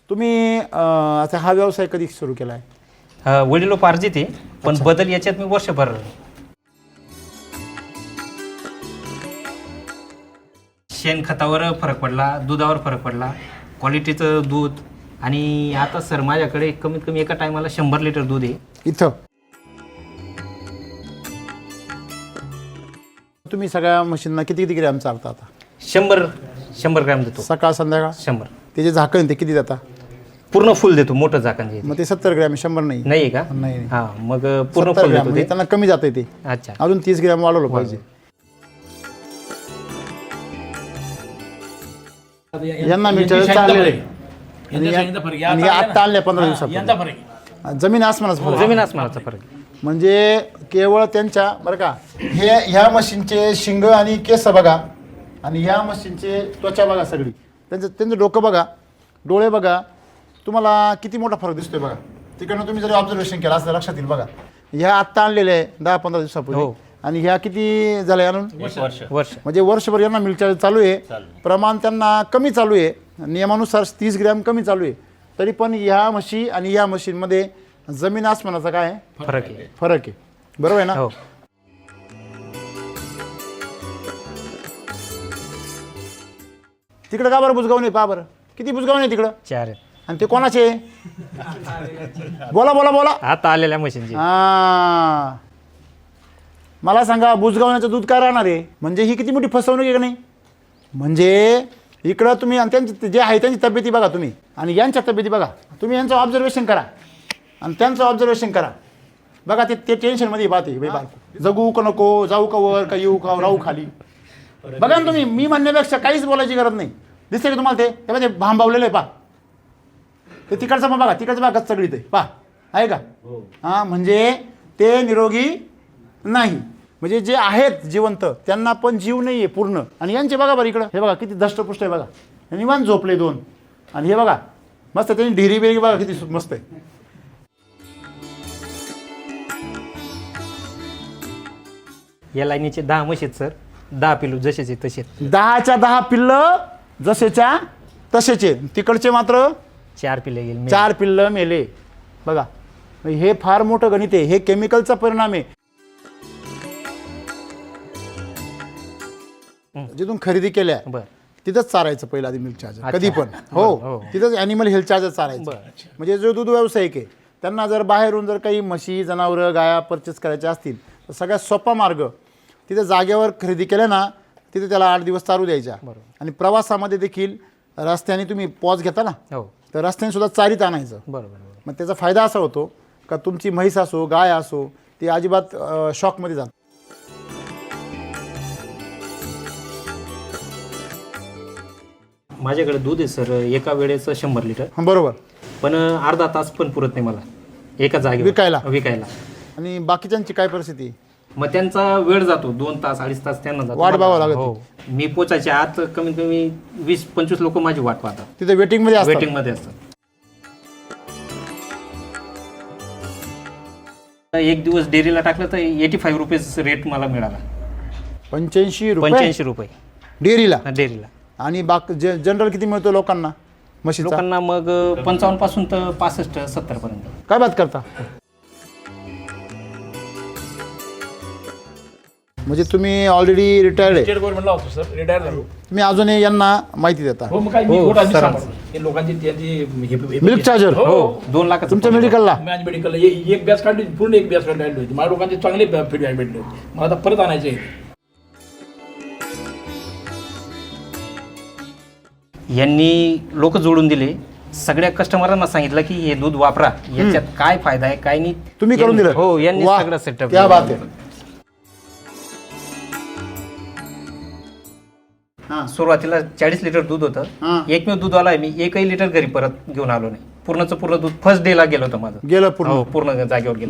तुम्ही आता हा व्यवसाय कधी सुरू केला आहे? वडिलोपार्जित आहे, पण बदल याच्यात मी वर्षभर. शेणखतावर फरक पडला, दुधावर फरक पडला, क्वालिटीचं दूध. आणि आता सर माझ्याकडे कमीत कमी एका टायमाला 100 लिटर दूध आहे इथं. तुम्ही सगळ्या मशीनना किती किती ग्रॅम चालता आता? 100 ग्रॅम देतो सकाळ संध्याकाळ. 100 त्याचे झाकण ते किती देता? पूर्ण फुल देतो, मोठं झाकण जे. मग ते 70 ग्रॅम 100 नाही? नाही का? नाही. हा, मग पूर्ण 70 फुल ग्रॅम देतो म्हणजे ते. त्यांना कमी जाते ते. अच्छा. अजून 30 ग्रॅम वाढवलं पाहिजे. यांना मीटर चाललेलं आहे आणि आत्ता आणल्या 15 दिवसात. जमीन आसमानाचा फरक. जमीन आसमानाचा फरक. म्हणजे केवळ त्यांच्या बरं का, हे ह्या मशीनचे शिंग आणि केस बघा आणि ह्या मशीनचे त्वचा बघा, सगळी त्यांचं डोकं बघा, डोळे बघा, तुम्हाला किती मोठा फरक दिसतोय बघा. तिकडनं तुम्ही जरी ऑब्झर्वेशन केलं असं लक्षात येईल बघा. ह्या आत्ता आणलेल्या आहे 10-15 दिवसापूर्वी. हो. आणि ह्या किती झाल्या आणून? वर्ष. म्हणजे वर्षभर यांना मिल्क चार्ज चालू आहे. प्रमाण त्यांना कमी चालू आहे, नियमानुसार 30 ग्रॅम कमी चालू आहे. तरी पण ह्या म्हशी आणि या मशीनमध्ये जमीन आसमानाचा काय आहे? फरक आहे. फरक आहे. बरोबर आहे ना? हो. तिकडं का बरं बुजगाव नाही? पहा बरं किती बुजगाव नाही तिकडं. 4 आहेत. आणि ते कोणाचे? बोला बोला बोला. आता आलेल्या मशीनची. हा, मला सांगा, बुजगावण्याचं दूध काय राहणार आहे? म्हणजे ही किती मोठी फसवणूक आहे का नाही? म्हणजे इकडं तुम्ही आणि त्यांची जे आहे त्यांची तब्येती बघा तुम्ही, आणि यांच्या तब्येती बघा तुम्ही. यांचं ऑब्झर्वेशन करा आणि त्यांचं ऑब्झर्वेशन करा. बघा ते टेन्शनमध्ये पाहते, जगू का नको, जाऊ का वर, का येऊ का, राहू खाली. बघा ना तुम्ही, मी म्हणण्यापेक्षा काहीच बोलायची गरज नाही. दिसते का तुम्हाला? ते भांबावलेलं आहे पहा. ते तिकडचं बघा, तिकडचं बघा सगळी ते पहा, आहे का? हां, म्हणजे ते निरोगी नाही. म्हणजे जे आहेत जिवंत त्यांना पण जीव नाही आहे पूर्ण. आणि यांचे बघा बरं इकडं, हे बघा किती दष्टपुष्ट आहे बघा. निवांत झोपले 2. आणि हे बघा मस्त त्यांनी ढिरी बिरी बघा किती मस्त आहे. या लाईनीचे 10 म्हशी आहेत सर. 10 पिलू जसेचे तसे. 10च्या 10 पिल्लं जसेच्या तसेचे. तिकडचे मात्र 4 पिल्ले गेले. 4 पिल्लं मेले. बघा हे फार मोठं गणित आहे. हे केमिकलचा परिणाम आहे. जिथून खरेदी केल्या बरं. तिथंच चारायचं पहिलं आधी मिल्क चार्जर कधी पण. हो, तिथंच ॲनिमल हेल्थ चार्जर चारायचं. म्हणजे जो दूध व्यावसायिक आहे त्यांना जर बाहेरून जर काही म्हशी, जनावरं, गाया परचेस करायच्या असतील तर सगळ्यात सोपा मार्ग तिथे जागेवर खरेदी केल्या ना, तिथे त्याला 8 दिवस चारू द्यायच्या. आणि प्रवासामध्ये देखील रस्त्याने तुम्ही पॉज घेता ना, तर रस्त्याने सुद्धा चारीत आणायचं. बरोबर. मग त्याचा फायदा असा होतो का तुमची म्हैस असो, गाय असो, ती अजिबात शॉकमध्ये जात. माझ्याकडे दूध आहे सर एका वेळेचं 100 लिटर. बरोबर. पण अर्धा तास पण पुरत नाही मला एका जागेवर विकायला. आणि बाकीच्यांची काय परिस्थिती? मग त्यांचा वेळ जातो, 2 तास 2.5 तास त्यांना जातो. वाट बघावं लागत. हो. मी पोचायच्या आत कमीत कमी 20-25 लोक माझी वाट पाहतात. तिथे वेटिंगमध्ये असतात. वेटिंगमध्ये असतात. एक दिवस डेअरीला टाकलं तर 85 रुपीज रेट मला मिळाला. 85 रुपये डेअरीला. डेअरीला. आणि जनरल किती मिळतो लोकांना म्हशीचा? लोकांना मग 55 पासून तर 65-70 पर्यंत. काय बात करता? म्हणजे तुम्ही ऑलरेडी रिटायर्ड आहे. स्टेट गव्हर्नमेंटला होतो सर, रिटायर झालो. तुम्ही अजूनही यांना माहिती देता? हो, मग काय मी गोट आधी सांभाळतो. हे लोकांची त्यांची मिल्क चार्जर. हो, 2 लाखाचं. तुमच्या मेडिकलला माझ्या मेडिकलला एक बॅच काढली, पूर्ण एक बॅच काढली होती. माझ्या लोकांचे चांगले फीडबॅक भेटले होते. मला आता परत आणायचे आहे. यांनी लोक जोडून दिले. सगळ्या कस्टमरांना सांगितलं की हे दूध वापरा, याच्यात काय फायदा आहे काय नाही. तुम्ही करून दिलं? हो, यांनी वाह, सगळं सेटअप. क्या बात आहे. सुरुवातीला 40 लिटर दूध होतं. एकमेव दूधवाला आहे मी. 1ही लिटर घरी परत घेऊन आलो नाही. पूर्णचं पूर्ण दूध फर्स्ट डे ला गेलं होतं माझं. गेलं पूर्ण? हो, पूर्ण जागेवर गेलं.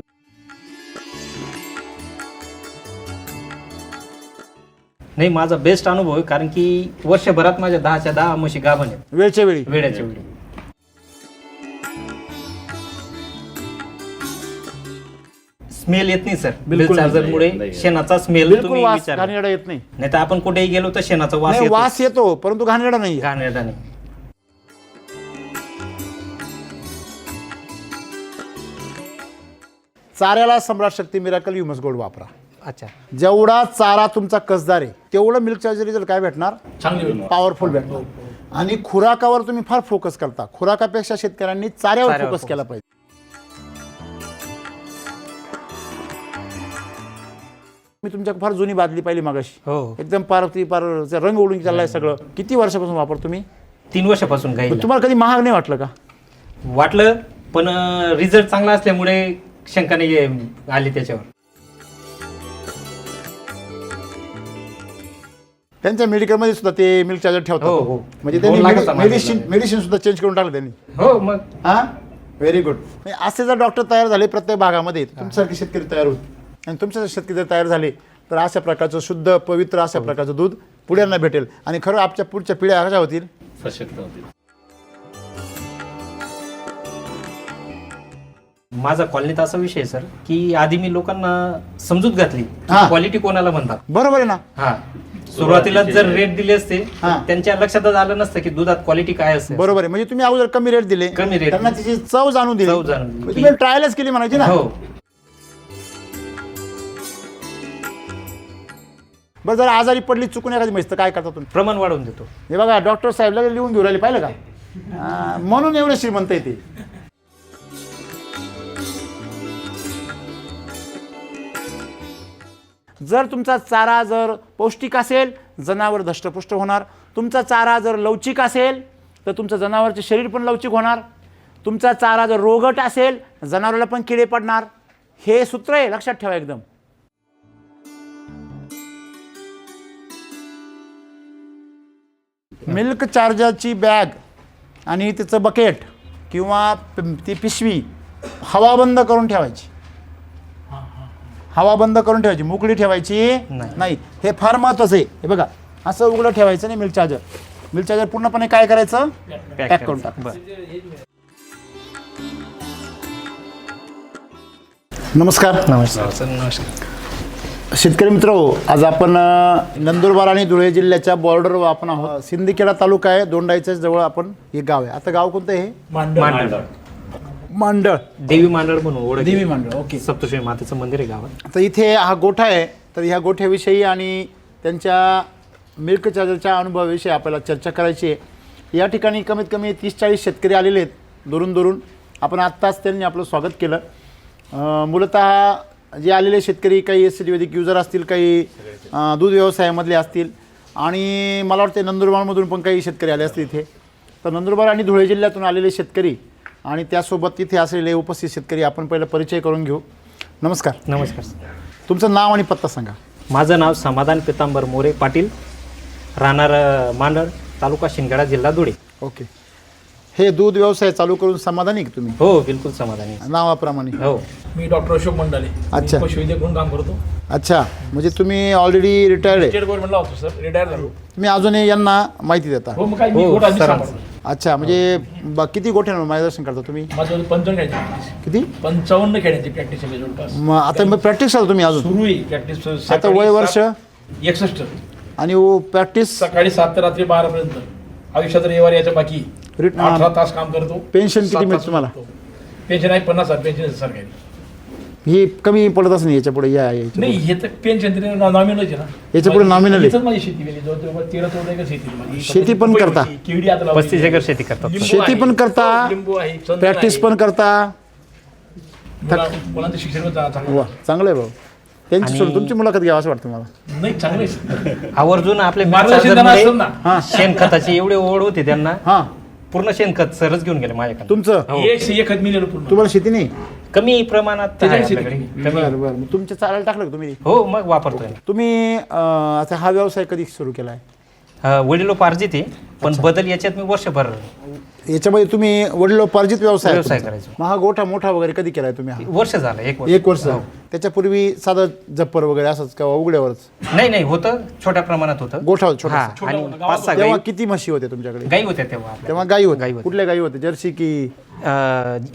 नाही, माझा बेस्ट अनुभव आहे, कारण की वर्षभरात माझ्या 10च्या 10 म्हशी गाभण आहेत. वेळच्या वेळी. वेळेच्या वेळी. स्मेल येत नाही सर. बिल्कुल चार्जरमुळे शेणाचा स्मेल तुम्ही विचार. घाणेरडा येत नाही. नाही तर आपण कुठेही गेलो तर शेणाचा वास येतो. वास येतो परंतु घाणेरडा नाही. घाणेरडा नाही. चाऱ्याला सम्राट शक्ती मिराकल ह्युमस गोल्ड वापरा. अच्छा. जेवढा चारा तुमचा कसदार आहे तेवढं मिल्क चार्जर रिझल्ट काय भेटणार, चांगली पॉवरफुल भेटणार. आणि खुराकावर तुम्ही फार फोकस करता, खुराकापेक्षा शेतकऱ्यांनी चाऱ्यावर फोकस केला पाहिजे. मी तुमच्या फार जुनी बादली पाहिली मागाशी, हो. एकदम पार रंग उडून चाललाय सगळं. किती वर्षापासून वापरतो तुम्ही? 3 वर्षापासून गाई. तुम्हाला कधी महाग नाही वाटलं का? वाटलं, पण रिझल्ट चांगला असल्यामुळे शंका नाही आली त्याच्यावर. त्यांच्या मेडिकलमध्ये सुद्धा ते मिल्क चार्जर ठेवतात. हो, हो. म्हणजे 2 लाखाचा त्यांनी माल मेडिसिन सुद्धा चेंज करून टाकलं त्यांनी. हो मग. हा, व्हेरी गुड. असे जर डॉक्टर तयार झाले प्रत्येक भागामध्ये, तुमच्यासारखे शेतकरी तयार होत, आणि तुमच्यासारखे शेतकरी जर तयार झाले तर अशा प्रकारचं शुद्ध पवित्र अशा प्रकारचं दूध पुढ्यांना भेटेल. आणि खरं आपल्या पुढच्या पिढ्या कशा होतील, सशक्त होती. माझा कॉलनीत असा विषय आहे सर, की आधी मी लोकांना समजूत घातली हा. क्वालिटी कोणाला म्हणतात. बरोबर आहे ना? हा, सुरुवातीला जर रेट दिले असते हा. त्यांच्या लक्षातच आलं नसतं की दुधात क्वालिटी काय असते. बरोबर आहे. म्हणजे तुम्ही अगोदर कमी रेट दिले, कमी rate. त्यांना त्याची चव जाणून दिली, चव जाणून दिली. तुम्ही ट्रायलच केली म्हणायची ना. हो. बरं, जर आजारी पडली चुकून एखादी म्हैस तर काय करता तुम्ही? प्रमाण वाढवून देतो. हे बघा, डॉक्टर साहेबला लिहून घेऊन राहिले, पाहिलं का? म्हणून एवढे श्रीमंत आहे ते. जर तुमचा चारा जर पौष्टिक असेल, जनावर धष्टपुष्ट होणार. तुमचा चारा जर लवचिक असेल तर तुमचं जनावरचे शरीर पण लवचिक होणार. तुमचा चारा जर रोगट असेल, जनावराला पण किडे पडणार. हे सूत्र आहे, लक्षात ठेवा एकदम. मिल्क चार्जरची बॅग आणि तिचं बकेट किंवा ती पिशवी हवा बंद करून ठेवायची. हवा बंद करून ठेवायची, मोकळी ठेवायची नाही. हे फार महत्त्वाचं आहे. हे बघा, असं उघडं ठेवायचं नाही मिल्क चार्जर. मिल्क चार्जर पूर्णपणे काय करायचं, पॅक करून टाकायचं. नमस्कार. नमस्कार सर. नमस्कार शेतकरी मित्र, आज आपण नंदुरबार आणि धुळे जिल्ह्याच्या बॉर्डरवर आपण आहोत. सिंदखेडा तालुका आहे, दोंडाईच्या जवळ आपण हे गाव आहे. आता गाव कोणतं आहे? मांडळ. मांडळ, देवी मांडळ म्हणून ओळख. देवी मांडळ. ओके. सप्तशृंगी मातेचं मंदिर आहे गावात. तर इथे हा गोठा आहे. तर ह्या गोठ्याविषयी आणि त्यांच्या मिल्क चार्जरच्या अनुभवाविषयी आपल्याला चर्चा करायची आहे. या ठिकाणी कमीत कमी 30-40 शेतकरी आलेले आहेत दुरून दुरून. आपण आत्ताच त्यांनी आपलं स्वागत केलं. मूलतः जे आलेले शेतकरी काही एस-सी वैदिक युजर असतील, काही दूध व्यवसायामधले असतील, आणि मला वाटते नंदुरबारमधून पण काही शेतकरी आले असतील इथे. तर नंदुरबार आणि धुळे जिल्ह्यातून आलेले शेतकरी आणि त्यासोबत तिथे असलेले उपस्थित शेतकरी आपण पहिला परिचय करून घेऊ. नमस्कार. नमस्कार. तुमचं नाव आणि पत्ता सांगा. माझं नाव समाधान पितांबर मोरे पाटील, राहणार मांडळ, तालुका शिंदखेडा, जिल्हा धुळे. ओके. हे दूध व्यवसाय चालू करून समाधानी का तुम्ही? हो, बिलकुल समाधानी. नावाप्रमाणे. हो. मी डॉक्टर अशोक मंडाले. अच्छा. मी पशुवैद्यक म्हणून काम करतो. अच्छा, म्हणजे तुम्ही ऑलरेडी रिटायर्ड आहे? स्टेट गव्हर्नमेंटला होतो सर, रिटायर झालो. तुम्ही अजूनही यांना माहिती देता? हो, मग काय मी हो, गोठा आधी सर. सांभाळतो. अच्छा, म्हणजे किती गोठ्यांवर मार्गदर्शन करता तुम्ही? माझं 55 खेळायची प्रॅक्टिस, किती? 55 खेळायची प्रॅक्टिस आहे जवळपास. मग आता प्रॅक्टिस करता तुम्ही अजून? सुरू आहे प्रॅक्टिस. आता वय वर्ष 61 आणि प्रॅक्टिस सकाळी 7 ते रात्री 12 पर्यंत. आयुष्यात रविवारी याच्या बाकी 18 तास काम करतो. पेन्शन किती 7 मिळते तास तुम्हाला? झोपतो. पेन्शन आहे 50,000 पेन्शन सरकारी. हे कमी पडत असं नाही याच्या पुढे? नाही, हे तर पेन्शन तरी नॉमिनल आहे ना. याच्या पुढे nominal आहे. इथंच माझी शेती गेली, जवळ 13-14 एकर शेती माझी. शेती पण करता? केवडी आता लावली. 35 एकर शेती करतात. लिंबू शेती आहे, पण करता, लिंबू आहे, चंदन प्रॅक्टिस आहे. पण करता. मुलांचं शिक्षण पण चांगलं. वा, चांगलं आहे भाऊ. त्यांची सोडून तुमची मुलाखत घ्यावं असं वाटतं मला. नाही, चांगलं आहे. आवर्जून आपले मार्गदर्शन त्यांना असतं ना. हां शेणखताची एवढी ओढ होती त्यांना, हां. पूर्ण शेणखत सरच घेऊन गेले माझ्याकडे. तुमचं? हो. एक खत मिळेल पूर्ण. तुम्हाला शेती नाही? कमी प्रमाणात आहे त्याच्यात आपल्याकडे. शेती. कमी. बरं बरं. मग तुमच्या चालायला टाकलं का तुम्ही? हो, मग वापरतोय. तुम्ही आता हा व्यवसाय कधी सुरू केला आहे? वडिलोपार्जित आहे, पण बदल याच्यात मी वर्षभर याच्यामध्ये तुम्ही वडिलोपार्जित व्यवसाय आहे व्यवसाय तुमचा. करायचो. मग हा गोठा मोठा वगैरे कधी केलाय तुम्ही हा? वर्ष झालं. एक एक वर्ष. हो. त्याच्यापूर्वी साधं जप्पर वगैरे असंच किंवा उघड्यावरच? नाही, होतं छोट्या प्रमाणात होतं. गोठा हा, छोटा. आणि छोटा 5-6 तेव्हा गाई किती म्हशी होते तुमच्याकडे? गाई होत्या तेव्हा आपल्या. तेव्हा गाई गाई होती. होत्या. कुठल्या गाई होत्या? जर्सी की?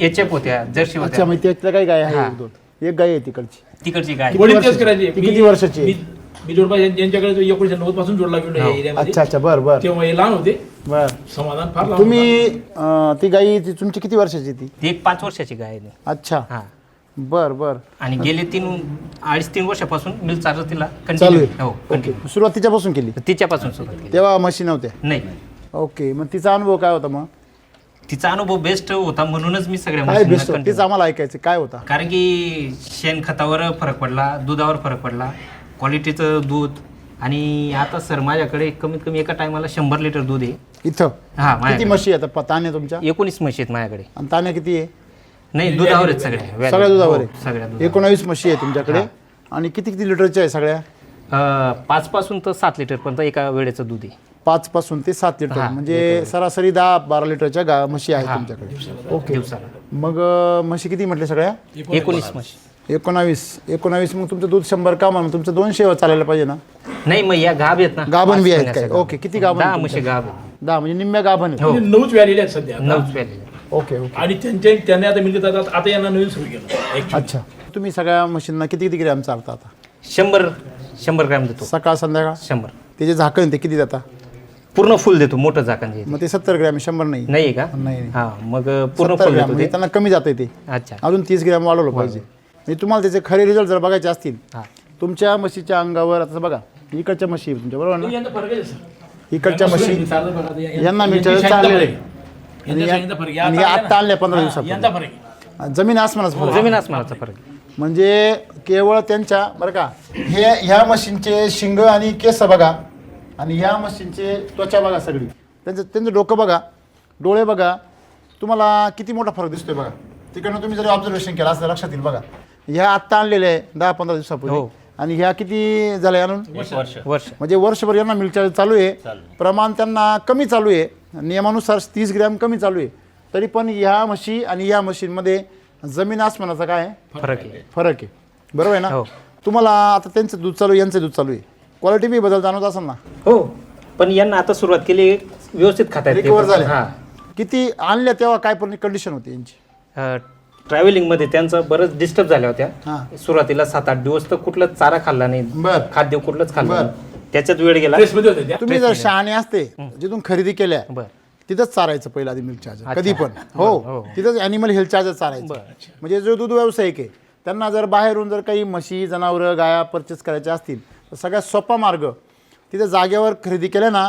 एचएफ होत्या, जर्सी अच्छा, होत्या. मग त्यातल्या काही गाय आहे? हा. 1-2. एक गाय आहे तिकडची. तिकडची गाय. वडील वर्षाची? तेच करायचे. ती किती वर्षाची आहे? मी जोडपा यांच्याकडे 1990 पासून जोडला गेलो या एरियामध्ये. अच्छा अच्छा, बर बर तेव्हा हे लहान होते. बर. समाधान फार लहान तुम्ही ती गाई तुमची किती वर्षाची ती? ती एक 5 वर्षाची गाय आहे. अच्छा. हा. बर आणि गेले 2.5-3 वर्षापासून मिल चार्जर तिला चालू कंटिन्यू आहे हो ओके कंटिन्यू सुरुवात तिच्यापासून केली तिच्यापासून सुरुवात केली. तेव्हा मशीन नव्हत्या नाही ओके मग तिचा अनुभव काय होता मग तिचा अनुभव बेस्ट होता म्हणूनच मी सगळ्या काय मशीनला बेस्ट continue- तेच आम्हाला ऐकायचं काय होता कारण की शेणखतावर फरक पडला, दुधावर फरक पडला, क्वालिटीचं दूध. आणि आता सर माझ्याकडे कमीत कमी एका टायमाला 100 लिटर दूध आहे. इथं हा किती माझ्याकडे म्हशी आहे आता ताण्या तुमच्या 19 म्हशी आहेत माझ्याकडे. आणि ताण्या किती आहे नाही दुधावर आहेत सगळ्या सगळ्या दुधावर हो, आहे सगळ्या दूध 19 म्हशी आहे तुमच्याकडे आणि किती किती लिटरच्या आहे सगळ्या 5 पासून तर 7 लिटर पर्यंत एका वेळेचं दूध आहे. 5 पासून ते 7 लिटर हा, म्हणजे सरासरी 10-12 लिटरच्या म्हशी आहेत तुमच्याकडे ओके दिवसाला मग म्हशी किती म्हटले सगळ्या 19 म्हशी. 19 मग तुमचं दूध 100 का म्हणून तुमचं 200 चालायला पाहिजे ना नाही मग या गाभ आहेत ना गाभण बी 5 आहेत काय महिन्याच्या ओके किती गाभण 10 आहेत म्हशी तुमच्या? गाभ आहे. 10 म्हणजे निम्म्या गाभण आहेत. हो. म्हणजे 9च व्यालेले आहेत सध्या आता. 9 व्याली. ओके ओके आणि त्यांनी आता मिळत आता यांना नवीन सुरू केलं actually. अच्छा तुम्ही सगळ्या मशीनना किती किती ग्रॅम चालता आता 100 ग्रॅम देतो. सकाळ संध्याकाळ 100 त्याचे झाकण ते किती देता पूर्ण फुल देतो मोठं झाकण जे. मग ते 70 ग्रॅम 100 नाही नाही का नाही नाही. हा मग पूर्ण 70 फुल ग्रॅम देतो म्हणजे ते. त्यांना कमी जाते ते अच्छा अजून 30 ग्रॅम वाढवलं पाहिजे म्हणजे तुम्हाला त्याचे खरे रिझल्ट जर बघायचे असतील हा तुमच्या म्हशीच्या अंगावर आता बघा इकडच्या म्हशी आहे तुमच्या बरोबर ना यांचा फरक आहे सर. इकडच्या यांना म्हशी सुरू आहे, बघा आता यांना यांची मिळतं शांत चाललेलं फरक आहे. आहे. यांच्या शांत फरक आहे. आणि आता आत्ता आणल्या 15 हा, दिवसापूर्वी. यांचा फरक आहे. जमीन आसमानाचा फरक आहे. जमीन आसमानाचा फरक आहे. म्हणजे केवळ त्यांच्या बरं का ह्या मशीनचे शिंग आणि केस बघा आणि ह्या मशीनचे त्वचा बघा सगळी त्यांचं डोकं बघा डोळे बघा तुम्हाला किती मोठा फरक दिसतोय बघा तिकडनं तुम्ही जरी ऑब्झर्वेशन केलं असं लक्षात येईल बघा ह्या आत्ता आणलेल्या आहे 10-15 दिवसापूर्वी हो. आणि ह्या किती झाल्या आणून वर्ष म्हणजे वर्षभर यांना मिल्क चार्ज चालू आहे प्रमाण त्यांना कमी चालू आहे नियमानुसार 30 ग्रॅम कमी चालू आहे तरी पण ह्या म्हशी आणि या मशीनमध्ये जमीन आसमानाचा काय आहे फरक आहे. फरक आहे बरोबर आहे ना हो. तुम्हाला आता त्यांचं दूध चालू आहे यांचं दूध चालू आहे क्वालिटी बी बदल जाणवत असेल ना हो पण यांना आता सुरुवात केली व्यवस्थित खाता येते. रिकवर झाले हा किती आणल्या तेव्हा काय पण कंडिशन होती यांची ट्रॅव्हलिंग मध्ये त्यांचं बरंच डिस्टर्ब झाल्या होत्या. हां सुरुवातीला 7-8 दिवस तर कुठलंच चारा खाल्ला नाही बर खाद्य कुठलंच खाल्लं बर. नाही. त्याच्यात वेळ गेला. प्रेसमध्ये होत्या त्या. तुम्ही जर शहाणे असते जिथून खरेदी केल्या बर तिथंच चारायचं पहिलं आधी मिल्क चार्जर अच्छा. कधी पण हो हो. तिथंच ॲनिमल हेल्थ चार्जर चारायचं बर. म्हणजे जो दूध व्यावसायिक आहे त्यांना जर बाहेरून जर काही म्हशी जनावरं गाया परचेस करायच्या असतील तर सगळ्यात सोपा मार्ग तिथे जागेवर खरेदी केल्या ना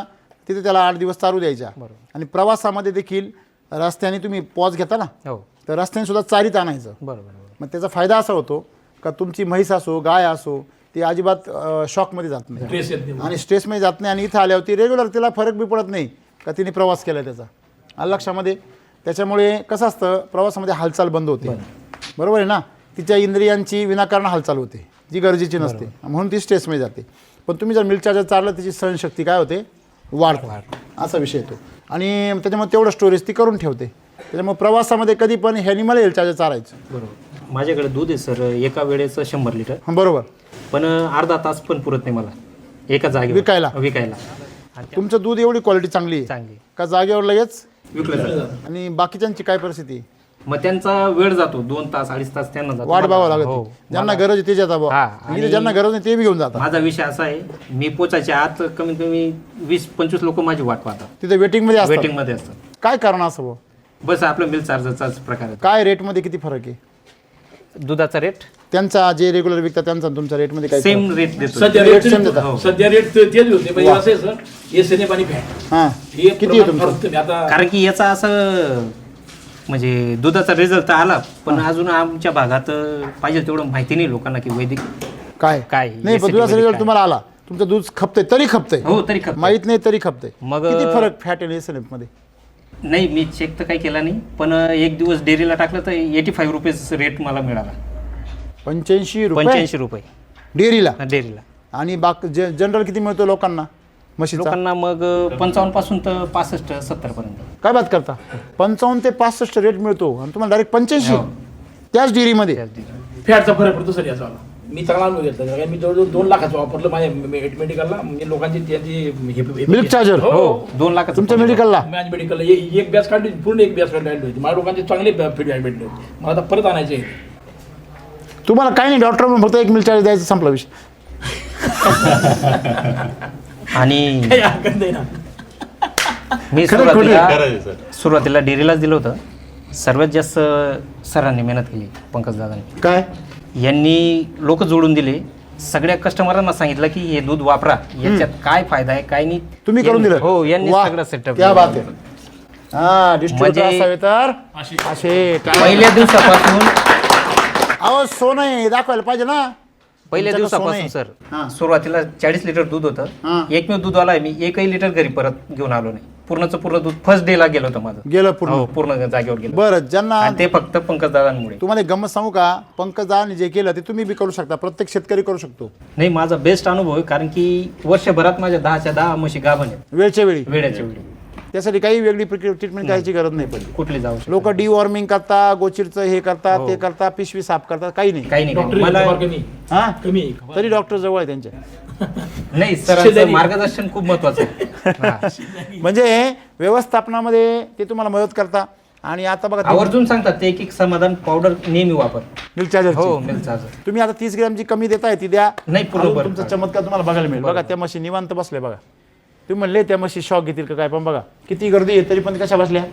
तिथे त्याला 8 दिवस चारू द्यायच्या आणि प्रवासामध्ये देखील रस्त्याने तुम्ही पॉज घेता ना हो तर रस्त्याने सुद्धा चारीत आणायचं बरोबर मग त्याचा फायदा असा होतो का तुमची म्हैस असो गाय असो ती अजिबात शॉकमध्ये जात नाही ट्रेस येत नाही. आणि स्ट्रेसमध्ये जात नाही आणि इथं आल्यावरती रेग्युलर तिला फरक बी पडत नाही का तिने प्रवास केला त्याचा आलं लक्षामध्ये त्याच्यामुळे कसं असतं प्रवासामध्ये हालचाल बंद होते बरोबर आहे ना तिच्या इंद्रियांची विनाकारण हालचाल होते जी गरजेची नसते म्हणून ती स्ट्रेसमध्ये जाते पण तुम्ही जर मिल्क चार्जर चाललं त्याची सहनशक्ती काय होते वाढते असा विषय येतो आणि त्याच्यामुळे तेवढं स्टोरेज ती करून ठेवते त्याच्यामुळे प्रवासामध्ये कधी पण ॲनिमल हेल्थ चार्जर चारायचं बरोबर माझ्याकडे दूध आहे सर एका वेळेचं 100 लिटर हां बरोबर पण अर्धा तास पण पुरत नाही मला एका जागेवर विकायला? विकायला आणि तुमचं दूध एवढी क्वालिटी चांगली आहे चांगली का जागेवर लगेच विकलं जातं. आणि बाकीच्यांची काय परिस्थिती मग त्यांचा वेळ जातो 2 तास 2.5 तास त्यांना जातो. वाट बघावं लागत हो. ज्यांना गरज आहे ते जाता हा, इथे ज्यांना गरज नाही ते बी घेऊन जातात माझा विषय असा आहे मी पोचायच्या आत कमीत कमी 20-25 लोक माझी वाट पाहतात तिथे वेटिंगमध्ये असतात वेटिंग मध्ये असतात. काय कारण असं बुवा? बस आपलं मिल चार्जरचाच प्रकार आहे. काय रेटमध्ये किती फरक आहे दुधाचा रेट त्यांचा जे रेग्युलर विकतात त्यांचा आणि तुमच्या रेटमध्ये काय सेम रेट देतो. सध्या रेट रेट सेम देतात. सध्या रेट तेच होते म्हणजे असं आहे सर हे सेने पाणी फॅट हां हे किती आहे प्रमाण तुमचं फरक तुम्ही आता कारण की याचा असं म्हणजे दुधाचा रिझल्ट तर आला पण अजून आमच्या भागात पाहिजे तेवढं माहिती नाही लोकांना की वैदिक काय काय नाही पण SAT दुधाचा मध्ये रिझल्ट काय? तुम्हाला आला तुमचं दूध खपतंय तरी खपतंय हो तरी खपतं. माहित नाही तरी खपतंय मग किती फरक फॅट आणि एसएनएफ मध्ये नाही मी चेक तर काही केला नाही पण एक दिवस डेअरीला टाकलं तर 85 रुपीज रेट मला मिळाला 85 रुपये 85 रुपये डेअरीला डेअरीला आणि जनरल किती मिळतो लोकांना म्हशीचा लोकांना मग 55 पासून तर 65-70 पर्यंत. काय बात करता 55 ते 65 रेट मिळतो आणि तुम्हाला डायरेक्ट 85 हो. त्याच डेअरीमध्ये फॅटचा फरक पडतो सर याचा मी चांगला अनुभव घेतला कारण मी जवळजवळ 2 लाखाचं वापरलं माझ्या मेडिकलला म्हणजे लोकांची त्यांची मिल्क चार्जर हो 2 लाखाचं तुमच्या मेडिकलला माझ्या मेडिकलला एक बॅच काढली पूर्ण एक बॅच काढली होती माझ्या लोकांचे चांगले फीडबॅक भेटले होते मला आता परत आणायचे आहे. तुम्हाला काही नाही डॉक्टर म्हणून फक्त एक मिल्क चार्जर द्यायचं संपला विषय आणि काही हरकत नाही ना मी खरं खोटं? सुरुवातीला डेअरीलाच दिलं होतं सर्वात जास्त सरांनी मेहनत केली, पंकज दादांनी. काय यांनी लोक जोडून दिले, सगळ्या कस्टमरांना सांगितलं की हे दूध वापरा, याच्यात काय फायदा आहे काय नाही. तुम्ही करून दिलं? हो, यांनी वाह, सगळं सेटअप. क्या बात आहे. हा डिस्ट्रीब्युटर म्हणजे- असावे तर असे पहिल्या दिवसापासून अहो सोनं आहे, दाखवायला पाहिजे ना. पहिल्या तुमच्याकडे सोनं दिवसापासून आहे. सर हां. सुरुवातीला 40 लिटर दूध हां. होतं. एकमेव दूधवाला आहे मी, एकही लिटर घरी परत घेऊन आलो नाही. पूर्णचं पूर्ण दूध फर्स्ट डे ला गेलं होतं माझं. गेलं पूर्ण. हो, पूर्ण जागेवर गेलं. बरं, ज्यांना आणि ते फक्त पंकज दादांमुळे. तुम्हाला एक गंमत सांगू का, पंकजदानी जे केलं ते तुम्ही बी करू शकता, प्रत्येक शेतकरी करू शकतो नाही, माझा बेस्ट अनुभव आहे, कारण की वर्षभरात माझ्या 10च्या 10 म्हशी गाभण आहेत वेळच्या वेळी. वेळेच्या वेळी. त्यासाठी काही वेगळी ट्रीटमेंट करायची गरज नाही पडली. कुठली जाऊ शकत लोक डिवॉर्मिंग करता, गोचिरचं हे करतात, ते करता, पिशवी साफ करतात, काही नाही. काही नाही, डॉक्टर मला कमी हा कमी आहे. तरी डॉक्टर जवळ आहे त्यांच्या. नाही, सरांचं मार्गदर्शन खूप महत्वाचं आहे. हा. म्हणजे व्यवस्थापनामध्ये ते तुम्हाला मदत करता. आणि आता बघा आवर्जून सांगतात ते एक समाधान पावडर नेहमी वापर. मिल्क चार्जर हो, मिल्क चार्जर. तुम्ही आता 30 ग्रॅमची कमी देताय ती द्या. नाही, अजून बरोबर. तुमचा चमत्कार तुम्हाला बघायला मिळेल. बघा त्या म्हशी निवांत बसले बघा. तुम्ही म्हणले त्या म्हशी शॉक घेतील का काय, पण बघा किती गर्दी आहे तरी पण कशा बसल्या,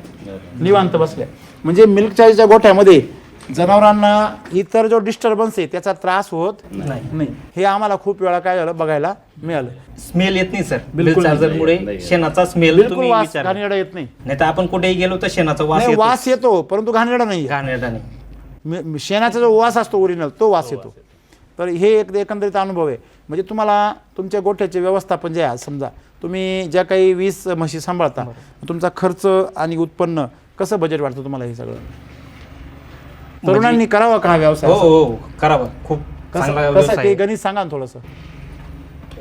निवांत बसल्या. म्हणजे मिल्क चार्जरच्या गोठ्यामध्ये जनावरांना इतर जो डिस्टर्बन्स आहे त्याचा त्रास होत नाही. हे आम्हाला खूप वेळा काय झालं बघायला मिळालं. स्मेल येत नाही सर. मिल्क बिलकुल चार्जर मुळे शेणाचा स्मेल बिलकुल तुम्ही वास विचार. घाणेरडा येत नाही. नाही तर आपण कुठेही गेलो तर शेणाचा वास नाही, येतो. वास येतो परंतु घाणेरडा नाही. घाणेरडा नाही. शेणाचा जो वास असतो ओरिजिनल तो वास येतो. तर हे एक एकंदरीत अनुभव आहे. म्हणजे तुम्हाला तुमच्या गोठ्याचे व्यवस्थापन जे आहे, समजा तुम्ही ज्या काही 20 म्हशी सांभाळता, तुमचा खर्च आणि उत्पन्न कसं बजेट वाटतं तुम्हाला हे सगळं? तरुणांनी करावा का हा व्यवसाय? हो हो, करावा. खूप चांगला कसं व्यवसाय ते आहे. गणित सांगा ना थोडंसं.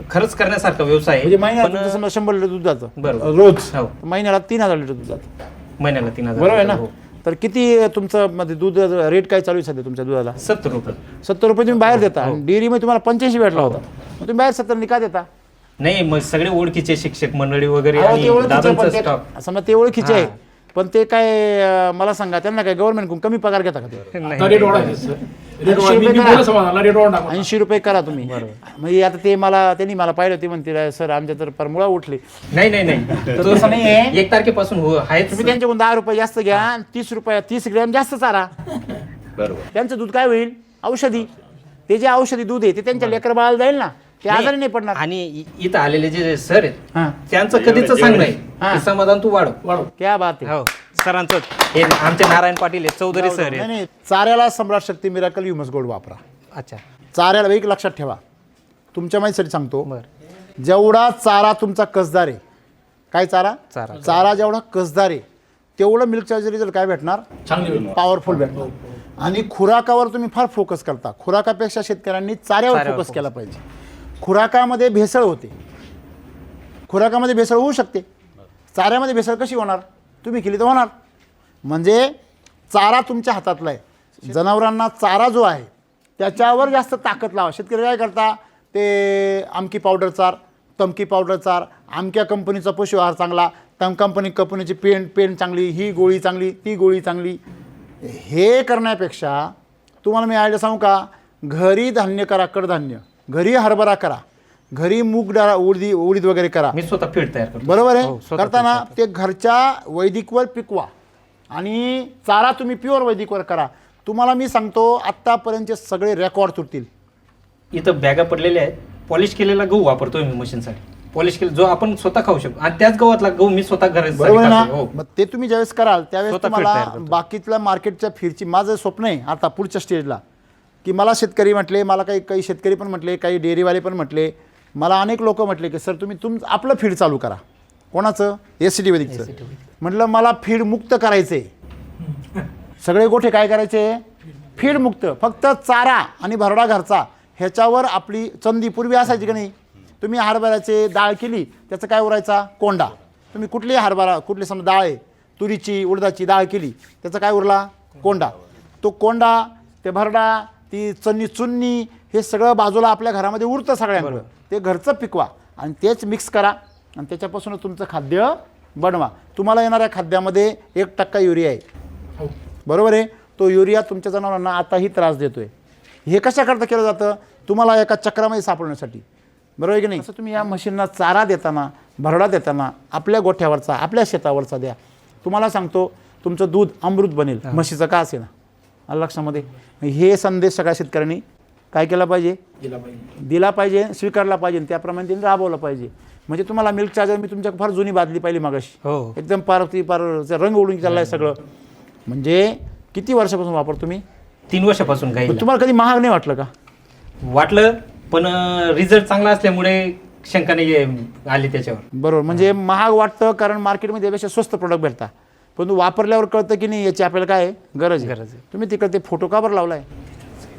खरंच करण्यासारखा व्यवसाय म्हणजे आहे. महिन्याला पण तुमचं समजा 100 लिटर दूध जातं बरोबर. रोज, हो. महिन्याला 3000 लिटर दूध जातं, महिन्याला 3000. बरोबर आहे ना? हो. तर किती तुमचं मध्ये दूध रेट काय चालू आहे सध्या तुमच्या दुधाला? 70 रुपये. 70 रुपये तुम्ही बाहेर देता आणि डेअरीमध्ये तुम्हाला 85 भेटला होता, मग तुम्ही बाहेर 70 का देता? नाही, मग सगळे ओळखीचे शिक्षक मंडळी वगैरे अहो, आणि ते ओळखीचे दादांचं पण ते- स्टॉक. समजा ते ओळखीचे आहे, हां. पण ते काय मला सांगा त्यांना काय गव्हर्नमेंट कमी पगार घेता का ते? आता रेट वाढायचे सर. रेट 80 वाढ- मी रुपये बोललो समाधानला रेट वाढ टाकू. 80 रुपये करा तुम्ही. म्हणजे आता ते त्यांनी मला पाहिलं, ते म्हणते सर आमच्या तर परमुळा उठली. नाही नाही नाही, तर तसं नाही आहे. 1 तारखेपासून हो आहेच. तुम्ही त्यांच्याकडून 10 रुपये जास्त घ्या आणि 30 ग्रॅम जास्त चारा. त्यांचं दूध काय होईल? औषधी. ते जे औषधी दूध आहे ते त्यांच्या लेकर बाळाला जाईल ना, ते आजारी नाही पडणार. आणि इथं आलेले जे सर आहेत हां, त्यांचं कधीच सांगणं आहे हां. की समाधान तू वाढव. वाढव. क्या बात आहे. हो, सरांचं हे आमचे नारायण पाटील आहेत, चौधरी सर नाही आहेत. नाही, चाऱ्याला सम्राट शक्ती मिराकल ह्युमस गोल्ड वापरा. अच्छा, चाऱ्याला एक लक्षात ठेवा, तुमच्या माहितीसाठी सांगतो, बरं. जेवढा चारा तुमचा कसदार आहे, काय चारा? चारा. चारा जेवढा कसदार आहे तेवढं मिल्क चार्जर रिझल्ट काय भेटणार? चांगली होईल. पॉवरफुल भेटणार. आणि खुराकावर तुम्ही फार फोकस करता. खुराकापेक्षा शेतकऱ्यांनी चाऱ्यावर चाऱ्यावर फोकस focus. केला पाहिजे. खुराकामध्ये भेसळ होते, खुराकामध्ये भेसळ होऊ शकते, चाऱ्यामध्ये भेसळ कशी होणार? तुम्ही केली तर होणार. म्हणजे चारा तुमच्या हातातला आहे. जनावरांना चारा जो आहे त्याच्यावर जास्त ताकद लावा. शेतकरी काय करता, ते आमकी पावडर चार, तमकी पावडर चार, आमक्या कंपनीचा पशु आहार चांगला, तम कंपनीची पेंट चांगली, ही गोळी चांगली, ती गोळी चांगली. हे करण्यापेक्षा तुम्हाला मी आयडिया सांगू का, घरी धान्य करा, कडधान्य, घरी हरभरा करा, घरी मूग डाळ, उडीद वगैरे करा. मी स्वतः फीड तयार करतो. बरोबर हो, आहे. स्वतः करताना feed तयार ते घरच्या वैदिकवर पिकवा आणि चारा तुम्ही प्युअर वैदिकवर करा. तुम्हाला मी सांगतो आत्तापर्यंतचे सगळे रेकॉर्ड तुटतील. करतो. इथं बॅगा पडलेल्या आहेत. पॉलिश केलेला गहू वापरतोय मी मशीनसाठी. पॉलिश केलं जो आपण स्वतः खाऊ शकतो, आणि त्याच गव्हातला गहू मी स्वतः घरी बरोबर ना? हो. मग ते तुम्ही ज्यावेळेस कराल त्यावेळेस स्वतः feed तुम्हाला तयार करतो. बाकीतल्या मार्केटच्या फीडची, माझं स्वप्न आहे आता पुढच्या स्टेजला, की मला शेतकरी म्हटले, मला काही शेतकरी पण म्हटले, काही डेअरीवाले पण म्हटले, मला अनेक लोक म्हटले की सर तुम्ही आपलं फीड चालू करा. कोणाचं? SCT वैदिकचं. म्हटलं मला फीड मुक्त करायचे. सगळे गोठे काय करायचे? फीड मुक्त. फक्त चारा आणि भरडा घरचा, ह्याच्यावर आपली चंदी पूर्वी असायची की नाही. तुम्ही हरभऱ्याचे डाळ केली, त्याचं काय उरायचा? कोंडा. तुम्ही कुठली हरभरा, कुठली समजा डाळ आहे, तुरीची उडदाची डाळ केली, त्याचा काय उरला? कोंडा. तो कोंडा, ते भरडा, ती चुन्नी, हे सगळं बाजूला आपल्या घरामध्ये उरतं सगळ्यांकडं. ते घरचं पिकवा आणि तेच मिक्स करा आणि त्याच्यापासून तुमचं खाद्य बनवा. तुम्हाला येणाऱ्या खाद्यामध्ये 1% युरिया आहे. हो. बरोबर आहे. तो युरिया तुमच्या जनावरांना आताही त्रास देतोय. हे कशाकरता केलं जातं? तुम्हाला एका चक्रामध्ये सापडण्यासाठी. बरोबर आहे की नाही? असं तुम्ही या म्हशींना चारा देताना, भरडा देताना आपल्या गोठ्यावरचा, आपल्या शेतावरचा द्या. तुम्हाला सांगतो, तुमचं दूध अमृत बनेल, म्हशीचं का असे ना. आलं लक्षामध्ये. हे संदेश सगळ्या शेतकऱ्यांनी काय केला पाहिजे, दिला पाहिजे, स्वीकारला पाहिजे, त्याप्रमाणे त्यांनी राबवलं पाहिजे. म्हणजे तुम्हाला मिल्क चार्जर मी तुमच्या फार जुनी बादली पाहिली मागाशी, हो एकदम पार रंग उडून चाललाय सगळं. म्हणजे किती वर्षापासून वापरतो तुम्ही? 3 वर्षापासून गाई. तुम्हाला कधी महाग नाही वाटलं का? वाटलं, पण रिझल्ट चांगला असल्यामुळे शंका नाही आली त्याच्यावर. बरोबर. म्हणजे महाग वाटतं कारण मार्केटमध्ये यापेक्षा स्वस्त प्रोडक्ट भेटतात, पण वापरल्यावर कळतं की नाही याची आपल्याला काय गरज आहे. तुम्ही तिकडे ते फोटो का बरं लावलाय?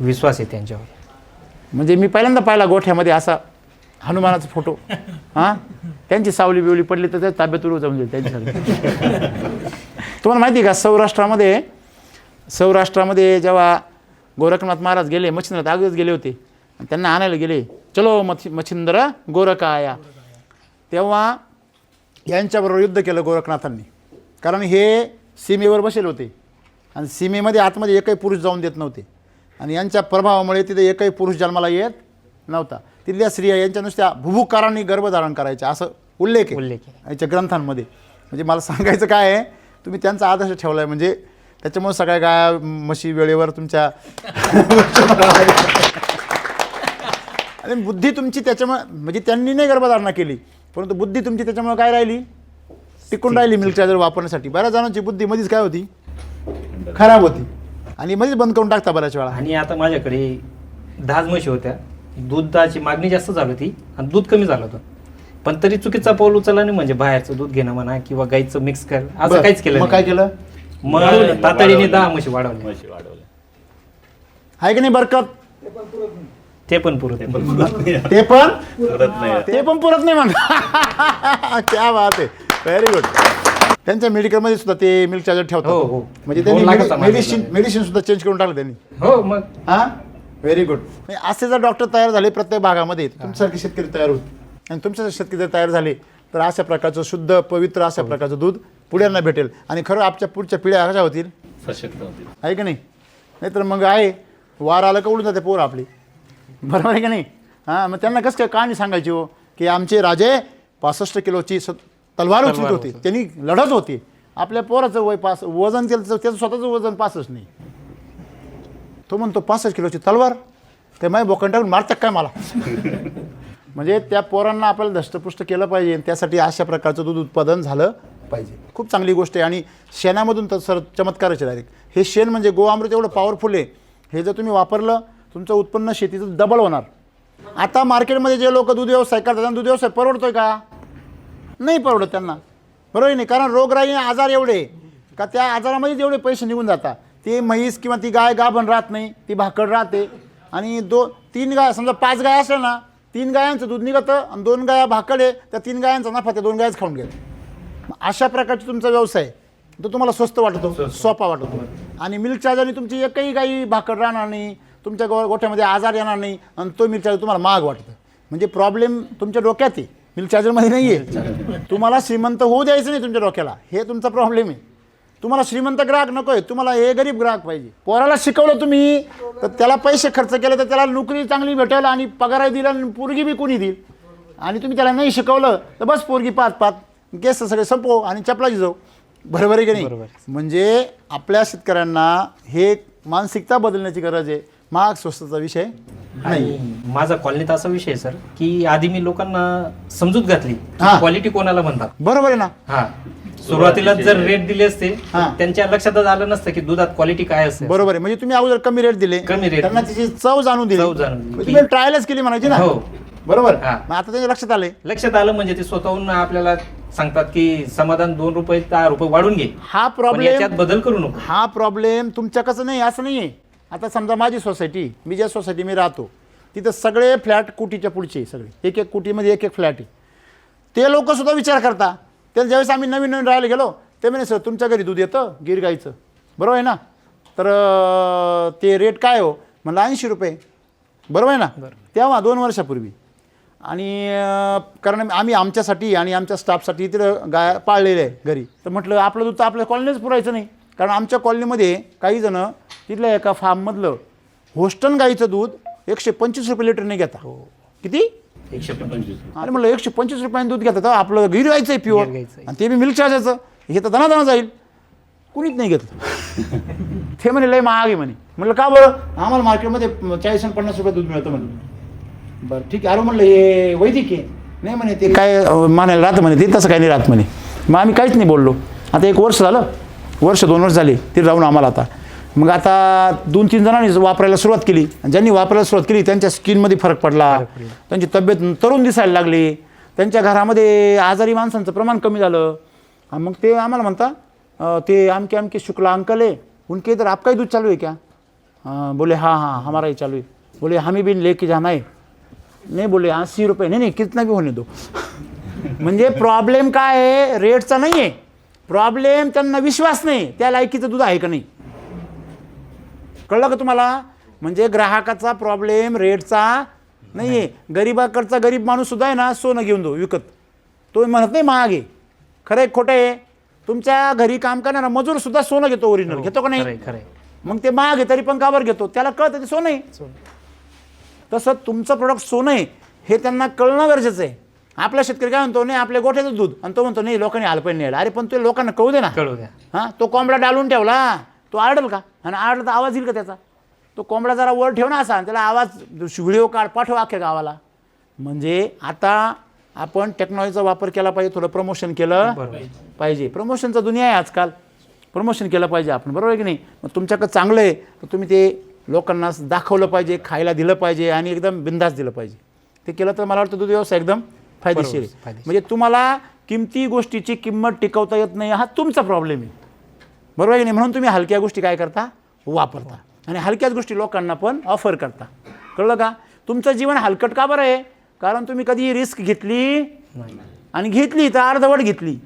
विश्वास आहे त्यांच्यावर. म्हणजे मी पहिल्यांदा पाहिला गोठ्यामध्ये असा हनुमानाचा फोटो. हां, त्यांची सावली बिवली पडली तर त्या ताब्यातूर जाऊन जाईल त्यांच्यासाठी. तुम्हाला माहिती आहे का, सौराष्ट्रामध्ये जेव्हा गोरखनाथ महाराज गेले, मच्छिंद्रनाथ अगोदरच गेले होते, आणि त्यांना आणायला गेले, चलो मच्छिंद्र गोरख आया, तेव्हा यांच्याबरोबर युद्ध केलं गोरखनाथांनी. कारण हे सीमेवर बसेल होते आणि सीमेमध्ये आतमध्ये एकही पुरुष जाऊन देत नव्हते, आणि यांच्या प्रभावामुळे तिथे एकही पुरुष जन्माला येत नव्हता. तिथल्या स्त्रिया यांच्या नुसत्या भुभुकारांनी गर्भधारण करायच्या असं उल्लेख आहे यांच्या ग्रंथांमध्ये. म्हणजे मला सांगायचं काय आहे, तुम्ही त्यांचा आदर्श ठेवला आहे, म्हणजे त्याच्यामुळे सगळ्या गाया म्हशी वेळेवर तुमच्या आणि बुद्धी तुमची त्याच्यामुळे, म्हणजे त्यांनी नाही गर्भधारणा केली, परंतु बुद्धी तुमची त्याच्यामुळे काय राहिली, टिकून राहिली मिल्क चार्जर वापरण्यासाठी. बऱ्याच जणांची बुद्धी मध्येच काय होती, खराब होती, आणि मध्येच बंद करून टाकता बऱ्याच वेळा. आणि आता माझ्याकडे 10 म्हशी होत्या, दुधाची मागणी जास्त झाली होती आणि दूध कमी झालं होतं, पण तरी चुकीचा पाऊल उचलला नाही. म्हणजे बाहेरचं दूध घेणं म्हणा किंवा गाईचं मिक्स कर, असं काहीच केलं. मग काय केलं, मग तातडीने 10 म्हशी वाढवल्या. आहे की नाही बरकत? ते पण पुरत ते पण पुरत नाही म्हणा. क्या बात आहे, व्हेरी गुड. त्यांच्या मेडिकलमध्ये सुद्धा ते मिल्क चार्जर ठेवतात. हो. म्हणजे त्यांनी मेडिसिन सुद्धा चेंज करून टाकलं त्यांनी. हो मग. हां, व्हेरी गुड. असे जर डॉक्टर तयार झाले प्रत्येक भागामध्ये, तुमच्यासारखे शेतकरी तयार होत, आणि तुमच्यासारखे शेतकरी जर तयार झाले तर अशा प्रकारचं शुद्ध पवित्र अशा प्रकारचं दूध पुढ्यांना भेटेल, आणि खरं आपल्या पुढच्या पिढ्या कशा होतील, सशक्त होतील. आहे की नाही? नाहीतर मग आहे वार आलं का उडून जाते पोरं आपली. बरोबर आहे की नाही? हां, मग त्यांना कसं काय कहाणी सांगायची हो, की आमचे राजे 65 किलोची तलवार उचलत होते, त्यांनी लढत होती. आपल्या पोराचं वजन केलं तर त्याचं स्वतःचं वजन 65 नाही. तो म्हणतो 65 किलोची तलवार, ते माय बोकंड टाकून मारतात काय मला. म्हणजे त्या पोरांना आपल्याला धष्टपुष्ट केलं पाहिजे, त्यासाठी अशा प्रकारचं दूध उत्पादन झालं पाहिजे. खूप चांगली गोष्ट आहे. आणि शेणामधून तर सर चमत्कारच आहे डायरेक्ट. हे शेण म्हणजे गोअमृत एवढं पॉवरफुल आहे, हे जर तुम्ही वापरलं तुमचं उत्पन्न शेतीचं डबल होणार. आता मार्केटमध्ये जे लोक दूध व्यवसाय करतात त्यांना दूध व्यवसाय परवडतोय का? नाही परवडत त्यांना. बरोबर नाही? कारण रोगराई आजार एवढे का त्या आजारामध्ये जेवढे पैसे निघून जातात, ते म्हैस किंवा ती गाय गाभण राहत नाही, ती भाकड राहते, आणि 2-3 गाय, समजा 5 गाय असल्या ना, 3 गायांचं दूध निघतं आणि 2 गाया भाकड आहे, त्या 3 गायांचा नफा त्या 2 गायच खाऊन घेतात. अशा प्रकारचा तुमचा व्यवसाय तो तुम्हाला स्वस्त वाटतो, सोपा वाटतो. आणि मिल्क चार्जरने तुमची एकही गाई भाकड राहणार नाही, तुमच्या गोठ्यामध्ये आजार येणार नाही, आणि तो मिल्क चार्जर तुम्हाला महाग वाटतं. म्हणजे प्रॉब्लेम तुमच्या डोक्यात आहे, मिल्क चार्जरमध्ये नाही आहे. तुम्हाला श्रीमंत होऊ द्यायचं नाही तुमच्या डोक्याला, हे तुमचा प्रॉब्लेम आहे. तुम्हाला श्रीमंत ग्राहक नको आहे, तुम्हाला हे गरीब ग्राहक पाहिजे. पोराला शिकवलं तुम्ही तर त्याला पैसे खर्च केले तर त्याला नोकरी चांगली भेटेल, आणि पगारही दिला, आणि पोरगी बी कोणी देईल. आणि तुम्ही त्याला नाही शिकवलं तर बस पोरगी पाच केस सगळे संपव आणि चपलाची जाऊ. बरोबर आहे की नाही? म्हणजे आपल्या शेतकऱ्यांना हे मानसिकता बदलण्याची गरज आहे. महाग स्वस्तचा विषय नाही. माझा कॉलनीत असा विषय आहे सर, की आधी मी लोकांना समजूत घातली क्वालिटी कोणाला म्हणतात. बरोबर आहे ना? हा, सुरुवातीला जर रेट दिले असते त्यांच्या लक्षातच आलं नसतं की दुधात क्वालिटी काय असते. बरोबर आहे. म्हणजे तुम्ही अगोदर कमी रेट दिले, कमी रेट, त्यांना त्याची चव जाणून दिली, तुम्ही ट्रायलच केली म्हणायची ना. हो बरोबर. आता त्यांच्या लक्षात आलं म्हणजे ते स्वतःहून आपल्याला सांगतात की समाधान 2 रुपये 10 रुपये वाढून घे. हा प्रॉब्लेम, याच्यात बदल करू नको. हा प्रॉब्लेम तुमच्या कसं नाही, असं नाही आहे. आता समजा माझी सोसायटी, मी ज्या सोसायटी मी राहतो तिथं सगळे फ्लॅट कुटीच्या पुढचे, सगळे एक कुटीमध्ये एक फ्लॅट आहे. ते लोक सुद्धा विचार करता. त्याला ज्यावेळेस आम्ही नवीन राहायला गेलो ते म्हणे सर तुमच्या घरी दूध येतं गिर गाईचं, बरोबर आहे ना? तर ते रेट काय हो? म्हणलं 80 रुपये. बरोबर आहे ना? तेव्हा 2 वर्षापूर्वी. आणि कारण आम्ही आमच्यासाठी आणि आमच्या स्टाफसाठी तिथं गाय पाळलेले आहे घरी, तर म्हटलं आपलं दूध तर आपल्या कॉलनीच पुरायचं नाही. कारण आमच्या कॉलनीमध्ये काही जण तिथल्या एका फार्ममधलं होस्टन गाईचं दूध 125 रुपये लिटरने घेता. किती? 125. अरे म्हटलं 125 रुपयांनी दूध घेतात, आपलं गिर गाईचं आहे प्युअर, आणि ते बी मिल्क चार्जरचं, हे तर दना जाईल. कुणीच नाही घेतलं. ते म्हणे लय महाग आहे म्हणे. म्हटलं का बरं? आम्हाला मार्केटमध्ये 40 आणि 50 रुपये दूध मिळतं म्हणे. बरं ठीक आहे. अरे म्हणलं हे वैदिक आहे. नाही म्हणे ते काय म्हणायला राहतं म्हणे, ते तसं काही नाही राहत म्हणे. मग आम्ही काहीच नाही बोललो. आता 1 वर्ष झालं, 2 वर्ष झाली ते राहून आम्हाला. आता मग आता 2-3 जणांनी वापरायला सुरुवात केली. ज्यांनी वापरायला सुरुवात केली त्यांच्या स्किनमध्ये फरक पडला, त्यांची तब्येत तरुण दिसायला लागली, त्यांच्या घरामध्ये आजारी माणसांचं प्रमाण कमी झालं. मग ते आम्हाला म्हणता ते आमके आमके शुक्ला अंकल है, उनके इधर आपका ही दूध चालू है क्या? बोले हाँ हाँ हमारा ही चालू है. बोले हमें भी लेके जाना है. नाही बोले 80 रुपये. नाही कितना भी होने दो. म्हणजे प्रॉब्लेम काय आहे? रेटचा नाही आहे प्रॉब्लेम, त्यांना विश्वास नाही त्या लायकीचं दूध आहे का नाही. कळलं का तुम्हाला? म्हणजे ग्राहकाचा प्रॉब्लेम रेटचा नाही आहे. गरीबाकडचा गरीब माणूस सुद्धा आहे ना, सोनं घेऊन दो विकत, तो म्हणत नाही महाग आहे. खरं आहे खोटं आहे? तुमच्या घरी काम करणारा मजूर सुद्धा सोनं घेतो, ओरिजिनल घेतो का नाही? मग ते महाग आहे तरी पण का बरं घेतो? त्याला कळतं ते सोनं आहे. तसं तुमचं प्रोडक्ट सोनं आहे हे त्यांना कळणं गरजेचं आहे. आपला शेतकरी काय म्हणतो, नाही आपल्या गोठ्याचं दूध, आणि तो म्हणतो नाही लोकांनी आलपण नाही. अरे पण ते लोकांना कळू दे ना. कळू द्या. हां, तो कोंबडा डालून ठेवला, तो आरडेल का? आणि आरडला तर आवाज येईल का त्याचा? तो कोंबडा जरा वर ठेव ना असा, आणि त्याला आवाज व्हिडिओ काढ पाठव अख्ख्या गावाला. म्हणजे आता आपण टेक्नॉलॉजीचा वापर केला पाहिजे, थोडं प्रमोशन केलं पाहिजे. प्रमोशनचा दुनिया आहे आजकाल, प्रमोशन केलं पाहिजे आपण, बरोबर आहे की नाही? मग तुमच्याकडं चांगलं आहे तर तुम्ही ते लोकांना दाखवलं पाहिजे, खायला दिलं पाहिजे आणि एकदम बिंदास दिलं पाहिजे. ते केलं तर मला वाटतं दूध व्यवसाय एकदम फायदेशीर आहे. म्हणजे तुम्हाला किमती गोष्टीची किंमत टिकवता येत नाही हा तुमचा प्रॉब्लेम आहे, बरोबर आहे की नाही? म्हणून तुम्ही हलक्या गोष्टी काय करता? वापरता, आणि हलक्याच गोष्टी लोकांना पण ऑफर करता. कळलं का? तुमचं जीवन हलकट का बरं आहे? कारण तुम्ही कधी रिस्क घेतली आणि घेतली तर अर्धवट घेतली.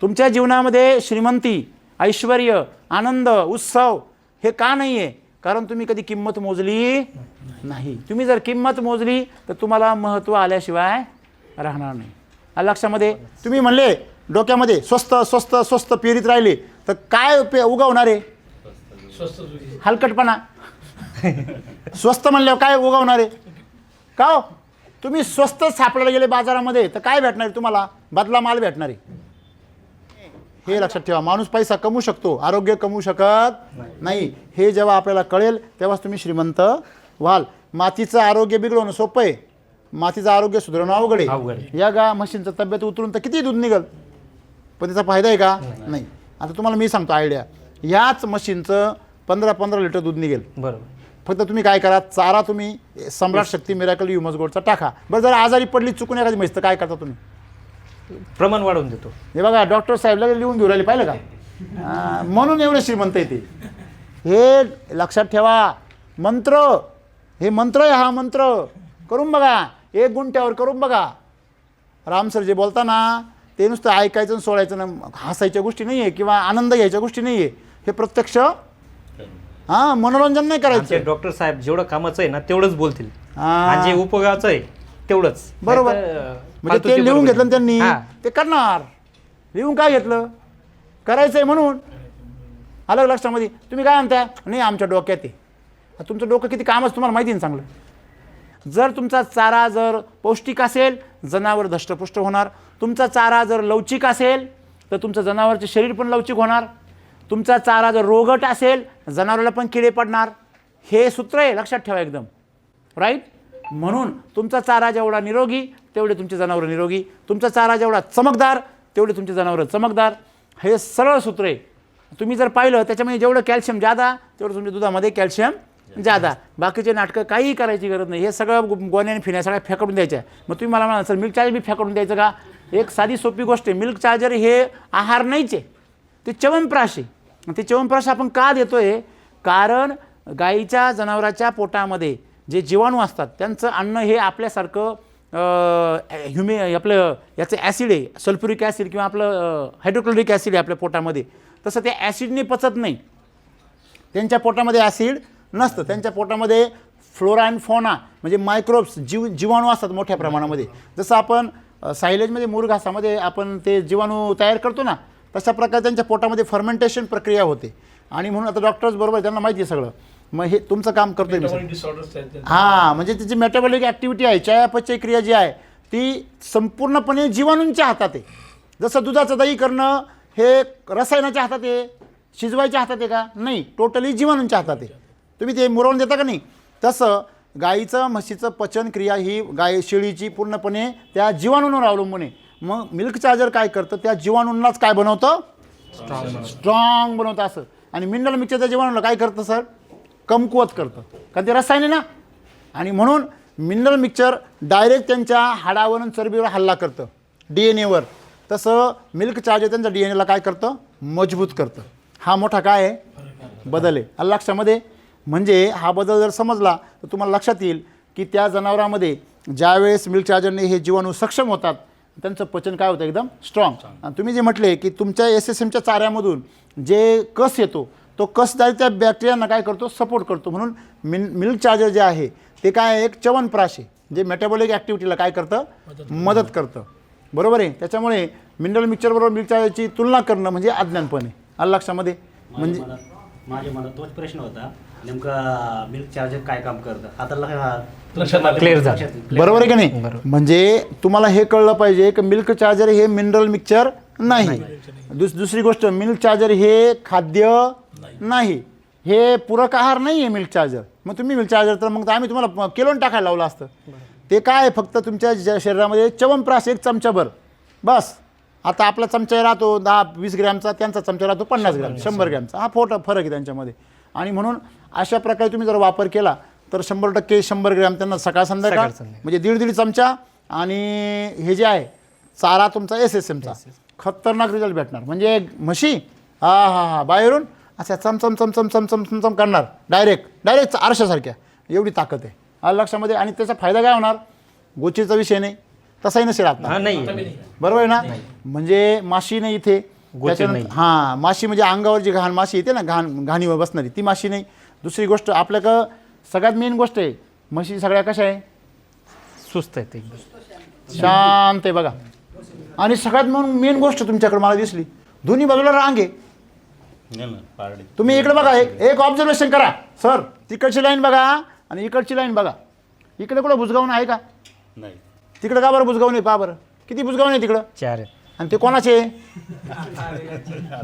तुमच्या जीवनामध्ये श्रीमंती, ऐश्वर्य, आनंद, उत्सव हे का नाही आहे? कारण तुम्ही कधी किंमत मोजली नाही. तुम्ही जर किंमत मोजली तर तुम्हाला महत्त्व आल्याशिवाय राहणार नाही. लक्षामध्ये तुम्ही म्हणले डोक्यामध्ये स्वस्त स्वस्त स्वस्त पेरीत राहिले तर काय उगवणार आहे? हलकटपणा. स्वस्त म्हणल्यावर काय उगवणार आहे? का हो? तुम्ही स्वस्त सापडायला गेले बाजारामध्ये तर काय भेटणार आहे तुम्हाला? बदला माल भेटणार आहे. हे लक्षात ठेवा. माणूस पैसा कमवू शकतो, आरोग्य कमवू शकत नाही. हे जेव्हा आपल्याला कळेल तेव्हाच तुम्ही श्रीमंत व्हाल. मातीचं आरोग्य बिघडवणं सोपं आहे, मातीचं आरोग्य सुधारणं अवघड आहे. या म्हशींचं तब्येत उतरून तर किती दूध निघल, पण त्याचा फायदा आहे का? नाही. आता तुम्हाला मी सांगतो आयडिया. याच म्हशींचं 15-15 लिटर दूध निघेल. बरोबर. फक्त तुम्ही काय करा, चारा तुम्ही सम्राट शक्ती मिराकल ह्युमस गोल्डचा टाका. बरं जर आजारी पडली चुकून एखादी म्हैस तर काय करता तुम्ही? प्रमाण वाढवून देतो. हे बघा डॉक्टर साहेबला लिहून घेऊन राहिले, पाहिलं का? म्हणून एवढे श्रीमंत येते. हे लक्षात ठेवा. मंत्र, हे मंत्र आहे. हा मंत्र करून बघा, 1 गुंठ्यावर करून बघा. राम सर जे बोलताना ते नुसतं ऐकायचं आणि सोडायचं ना, हसायच्या गोष्टी नाही आहे किंवा आनंद घ्यायच्या गोष्टी नाही आहे. हे प्रत्यक्ष मनोरंजन नाही करायचं. डॉक्टर साहेब जेवढं कामाचं आहे ना तेवढंच बोलतील, आणि जे उपयोगाचं आहे तेवढंच. बरोबर. म्हणजे ते लिहून घेतलं त्यांनी, ते करणार. लिहून काय घेतलं? करायचं आहे म्हणून. अलग लक्षामध्ये. तुम्ही काय म्हणताय? नाही आमच्या डोक्यात आहे. तुमचं डोकं किती कामच तुम्हाला माहिती आहे चांगलं. जर तुमचा चारा जर पौष्टिक असेल जनावर धष्टपुष्ट होणार. तुमचा चारा जर लवचिक असेल तर तुमचं जनावरचे शरीर पण लवचिक होणार. तुमचा चारा जर रोगट असेल जनावराला पण किडे पडणार. हे सूत्र आहे, लक्षात ठेवा एकदम. राईट. म्हणून तुमचा चारा जेवढा निरोगी तेवढे तुमचे जनावरं निरोगी. तुमचा चारा जेवढा चमकदार तेवढे तुमचे जनावरं चमकदार. हे सरळ सूत्र आहे. तुम्ही जर पाहिलं त्याच्यामध्ये जेवढं कॅल्शियम जादा तेवढं तुमच्या दुधामध्ये कॅल्शियम जादा. बाकीचे नाटकं काहीही करायची गरज नाही. हे सगळं गोण्याने फिरण्या सगळ्या फेकून द्यायच्या. मग तुम्ही मला म्हणाल सर मिल्क चार्जर बी फेकून द्यायचं का? एक साधी सोपी गोष्ट आहे. मिल्क चार्जर हे आहार नाहीच आहे, ते च्यवनप्राश आहे. ते च्यवनप्राश आपण का देतोय? कारण गाईच्या जनावराच्या पोटामध्ये जे जीवाणू असतात त्यांचं अन्न हे आपल्यासारखं आपलं याचं ॲसिड आहे, सल्फ्युरिक ॲसिड किंवा आपलं हायड्रोक्लोरिक ॲसिड आहे आपल्या पोटामध्ये. तसं ते ॲसिडने पचत नाही. त्यांच्या पोटामध्ये ॲसिड नसतं. त्यांच्या पोटामध्ये फ्लोरा अँड फॉना म्हणजे मायक्रोब्स जीवाणू असतात मोठ्या प्रमाणामध्ये. जसं आपण सायलेजमध्ये मुरघासामध्ये आपण ते जीवाणू तयार करतो ना, तशा प्रकारे त्यांच्या पोटामध्ये फर्मेंटेशन प्रक्रिया होते. आणि म्हणून आता डॉक्टर्स बरोबर त्यांना माहिती आहे सगळं. मग हे तुमचं काम करतोय म्हणजे त्याची मेटाबॉलिक ॲक्टिव्हिटी आहे, चयापचय क्रिया जी आहे ती संपूर्णपणे जीवाणूंच्या हातात आहे. जसं दुधाचं दही करणं हे रसायनाच्या हातात आहे, शिजवायच्या हातात आहे का? नाही, टोटली जीवाणूंच्या हातात आहे. तुम्ही ते मुरवून देता का नाही? तसं गाईचं म्हशीचं पचन क्रिया ही शेळीची पूर्णपणे त्या जीवाणूंवर अवलंबून आहे. मग मिल्क चार्जर काय करतं? त्या जीवाणूंनाच काय बनवतं? स्ट्रॉंग बनवतं असं. आणि मिनरल मिक्सरच्या जीवाणूला काय करतं सर? कमकुवत करतं, कारण ते रसायन आहे ना. आणि म्हणून मिनरल मिक्सचर डायरेक्ट त्यांच्या हाडावर आणि चरबीवर हल्ला करतं, DNA वर. तसं मिल्क चार्जर त्यांच्या DNA ला काय करतं? मजबूत करतं. हा मोठा काय आहे? बदल आहे. आलं लक्षामध्ये? म्हणजे हा बदल जर समजला तर तुम्हाला लक्षात येईल की त्या जनावरांमध्ये ज्यावेळेस मिल्क चार्जरने हे जीवाणू सक्षम होतात, त्यांचं पचन काय होतं? एकदम स्ट्रॉंग. आणि तुम्ही जे म्हटले की तुमच्या SSMच्या चाऱ्यामधून जे कस येतो, तो कस त्या बॅक्टेरियांना काय करतो? सपोर्ट करतो. म्हणून मिल्क चार्जर जे आहे ते काय आहे? एक च्यवनप्राश आहे, जे मेटाबॉलिक ॲक्टिव्हिटीला काय करतं? मदत करतं. बरोबर आहे. त्याच्यामुळे मिनरल मिक्सचरबरोबर मिल्क चार्जरची तुलना करणं म्हणजे अज्ञानपण आहे. आलं लक्षामध्ये? म्हणजे माझ्या मनात तोच प्रश्न होता, नेमका मिल्क चार्जर काय काम करतं. आता लक्षात आलं. Clear झालं. बरोबर आहे की नाही? म्हणजे तुम्हाला हे कळलं पाहिजे की मिल्क चार्जर हे मिनरल मिक्सचर नाही. दुसरी गोष्ट, मिल्क चार्जर हे खाद्य नाही, हे पूरक आहार नाही आहे मिल्क चार्जर. मग तुम्ही मिल्क चार्जर तर मग आम्ही तुम्हाला केलोन टाकायला लावलं असतं. ते काय फक्त तुमच्या शरीरामध्ये च्यवनप्राश 1 चमचाभर बस. आता आपला चमचा राहतो 10-20 ग्रॅमचा, त्यांचा चमचा राहतो 50 ग्रॅम 100 ग्रॅमचा. हा फरक आहे त्यांच्यामध्ये. आणि म्हणून अशा प्रकारे तुम्ही जर वापर केला तर 100% 100 ग्रॅम त्यांना सकाळ संध्याकाळ म्हणजे 1.5 चमचा. आणि हे जे आहे चारा तुमचा SSMचा खतरनाक रिझल्ट भेटणार. म्हणजे म्हशी हा बाहेरून अच्छा चमचम चमचम चमचम चमचम करणार, डायरेक्ट आरशासारख्या, एवढी ताकद आहे. आलं लक्षामध्ये? आणि त्याचा फायदा काय होणार? गोचीचा विषय नाही, तसाही नसेल आता. नाही, बरोबर आहे ना? म्हणजे माशी नाही इथे. हां, माशी म्हणजे अंगावर जी घाण माशी येते ना, घाणीवर बसणारी, ती माशी नाही. दुसरी गोष्ट, आपल्याकडं सगळ्यात मेन गोष्ट आहे, म्हशी सगळ्या कशा आहे? सुस्त आहे ते, शांत आहे बघा. आणि सगळ्यात मेन गोष्ट तुमच्याकडे मला दिसली, दोन्ही बाजूला रांग आहे. तुम्ही इकडे बघा, एक ऑब्झर्वेशन करा सर. तिकडची लाईन बघा आणि इकडची लाईन बघा. इकडे कुठं बुजगावून आहे का? नाही. तिकडे का बरं बुजगावून आहे? पहा बरं किती बुजगावून आहे तिकडं. 4 आहेत. आणि ते कोणाचे?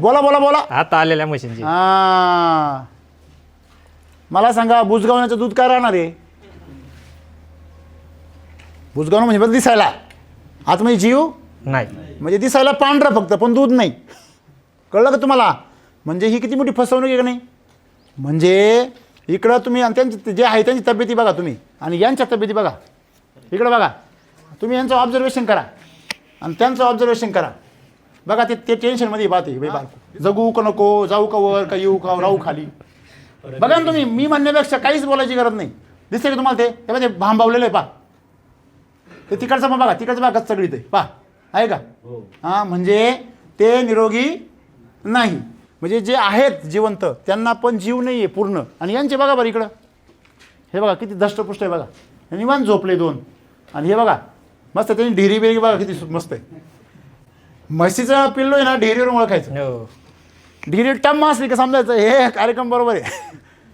बोला. आता आलेल्या मशीनची. मला सांगा, बुजगावण्याचं दूध काय राहणार आहे? बुजगावणं म्हणजे बरं दिसायला, आतमध्ये जीव नाही, म्हणजे दिसायला पांढरं फक्त, पण दूध नाही. कळलं का तुम्हाला? म्हणजे ही किती मोठी फसवणूक आहे का नाही? म्हणजे इकडं तुम्ही आणि त्यांची जे आहे त्यांची तब्येती बघा तुम्ही, आणि यांच्या तब्येती बघा. इकडं बघा, तुम्ही यांचं ऑब्झर्वेशन करा आणि त्यांचं ऑब्झर्वेशन करा. बघा ते टेन्शनमध्ये पाहते जगू का नको, जाऊ का वर का येऊ का राहू खाली. बघा ना तुम्ही, मी म्हणण्यापेक्षा काहीच बोलायची गरज नाही. दिसते का तुम्हाला? ते भांबावलेलं आहे पहा. ते तिकडचं पण बघा, तिकडचं बघा सगळी ते पहा, आहे का? हां, म्हणजे ते निरोगी नाही. म्हणजे जे आहेत जिवंत त्यांना पण जीव नाही आहे पूर्ण. आणि यांचे बघा बरं इकडं, हे बघा किती धष्टपुष्ट आहे बघा. निवांत झोपले 2. आणि हे बघा मस्त त्यांनी ढेरी बिरी बघा किती मस्त आहे. म्हशीचं पिल्लो आहे ना, ढेरीवर ओळखायचं. हो. ढेरी टम्मा असली का समजायचं हे कार्यक्रम बरोबर आहे.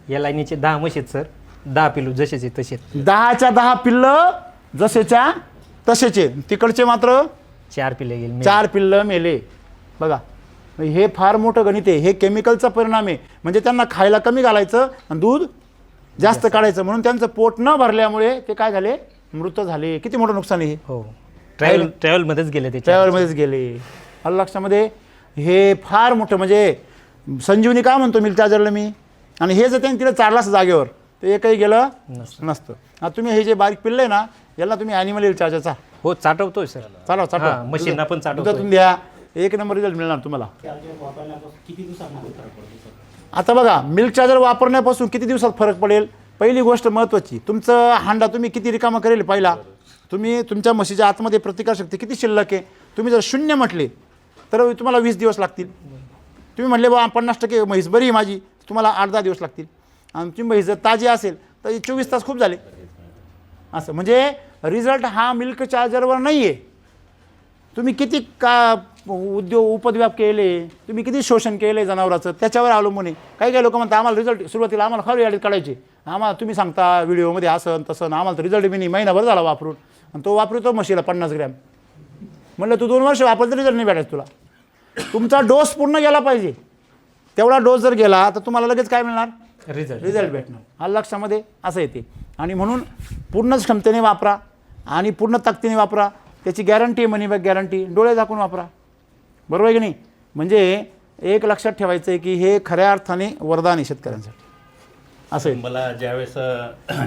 या लाईनीचे 10 म्हशी आहेत सर, 10 पिलू जसेचे तसे. 10च्या 10 पिल्लं जसेच्या तसेचे. तिकडचे मात्र 4 पिल्ले गेले. 4 पिल्लं मेले. बघा, हे फार मोठं गणित आहे. हे केमिकलचा परिणाम आहे. म्हणजे त्यांना खायला कमी घालायचं आणि दूध जास्त काढायचं, म्हणून त्यांचं पोट न भरल्यामुळे ते काय झाले? मृत झाले. किती मोठं नुकसान आहे हे. हो, ट्रॅव्हलमध्येच गेले ते. ट्रॅव्हलमध्येच गेले. आलं लक्षामध्ये? हे फार मोठं म्हणजे संजीवनी काय म्हणतो मिल्क चार्जरला मी. आणि हे जर त्यांनी तिला चारलं असं जागेवर ते एकही गेलं नसतं. आता तुम्ही हे जे बारीक पिल्लं आहे ना, याला तुम्ही ॲनिमल मिल्क चार्जरचा हो चाटवतोय सर. चालवा मशीनना पण चाटवतोय. दुधातून द्या, 1 नंबर रिझल्ट मिळणार तुम्हाला. किती दिवसांमध्ये फरक पडतो? आता बघा, मिल्क चार्जर वापरण्यापासून किती दिवसात फरक पडेल? पहिली गोष्ट महत्त्वाची, तुमचं हांडा तुम्ही किती रिकामा करेल पहिला. तुम्ही तुमच्या म्हशीच्या आतमध्ये प्रतिकारशक्ती किती शिल्लक आहे. तुम्ही जर 0 म्हटले तर तुम्हाला 20 दिवस लागतील. तुम्ही म्हटले बा 50% म्हैस बरी आहे माझी, तुम्हाला 8-10 दिवस लागतील. आणि तुम्ही म्हैस जर ताजी असेल तर 24 तास खूप झाले. असं म्हणजे रिझल्ट हा मिल्क चार्जरवर नाही आहे. तुम्ही किती उपद्व्याप केले, तुम्ही किती शोषण केले जनावराचं, त्याच्यावर अवलंबून आहे. काही लोक म्हणतात आम्हाला रिझल्ट सुरुवातीला आम्हाला फार याडीत काढायचे, आम्हाला तुम्ही सांगता व्हिडिओमध्ये असं तसं, आम्हाला तर रिझल्ट मी नाही, महिनाभर झाला वापरून. आणि तो वापरतो म्हशीला 50 ग्रॅम. म्हणलं तू 2 वर्ष वापरतो रिझल्ट नाही भेटायचं तुला. तुमचा डोस पूर्ण गेला पाहिजे. तेवढा डोस जर गेला तर तुम्हाला लगेच काय मिळणार? रिझल्ट भेटणार. हा लक्षामध्ये असं येते. आणि म्हणून पूर्ण क्षमतेने वापरा आणि पूर्ण ताकदीने वापरा. त्याची गॅरंटी मनी बॅक गॅरंटी. डोळे झाकून वापरा. बरोबर आहे की नाही? म्हणजे एक लक्षात ठेवायचं आहे की हे खऱ्या अर्थाने वरदान आहे शेतकऱ्यांसाठी. असं आहे. मला ज्यावेळेस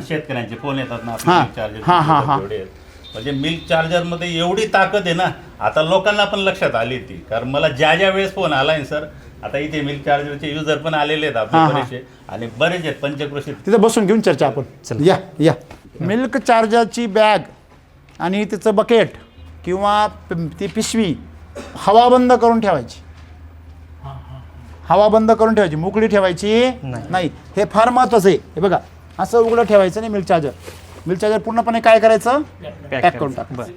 शेतकऱ्यांचे फोन येतात ना हां. मिल्क चार्जर हां, हां, हां. एवढे आहेत. म्हणजे मिल्क चार्जरमध्ये एवढी ताकद आहे ना, आता लोकांना पण लक्षात आली ती. कारण मला ज्या वेळेस फोन आलाय ना सर, आता इथे मिल्क चार्जरचे युजर पण आलेले आहेत आपले हां, हां. बरेचसे, आणि बरेच आहेत पंचक्रोशीत. तिथं बसून घेऊन चर्चा आपण. या मिल्क चार्जरची बॅग आणि तिचं बकेट किंवा ती पिशवी हवा बंद करून ठेवायची. हवा बंद करून ठेवायची, मोकळी ठेवायची नाही. हे फार महत्त्वाचं आहे. हे बघा, असं उघडं ठेवायचं नाही मिल्क चार्जर. मिल्क चार्जर पूर्णपणे काय करायचं? पॅक करून टाकायचं.